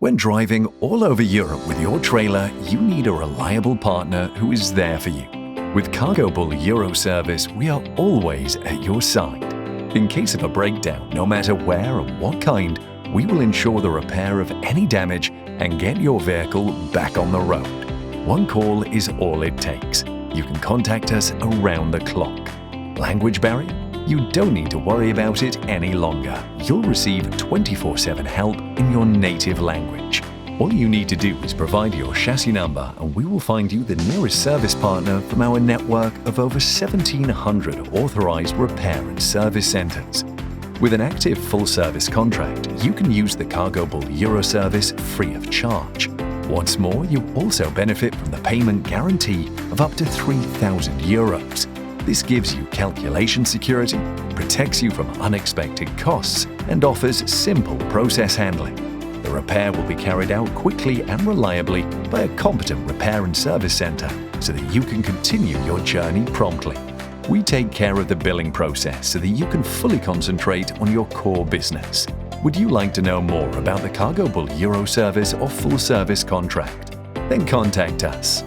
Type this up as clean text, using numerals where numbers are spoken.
When driving all over Europe with your trailer, you need a reliable partner who is there for you. With Cargobull Euroservice, we are always at your side. In case of a breakdown, no matter where and what kind, we will ensure the repair of any damage and get your vehicle back on the road. One call is all it takes. You can contact us around the clock. Language barrier? You don't need to worry about it any longer. You'll receive 24/7 help in your native language. All you need to do is provide your chassis number and we will find you the nearest service partner from our network of over 1,700 authorized repair and service centers. With an active full-service contract, you can use the Cargobull Euroservice free of charge. What's more, you also benefit from the payment guarantee of up to €3,000. This gives you calculation security, protects you from unexpected costs, and offers simple process handling. The repair will be carried out quickly and reliably by a competent repair and service center so that you can continue your journey promptly. We take care of the billing process so that you can fully concentrate on your core business. Would you like to know more about the Cargobull Euroservice or full service contract? Then contact us.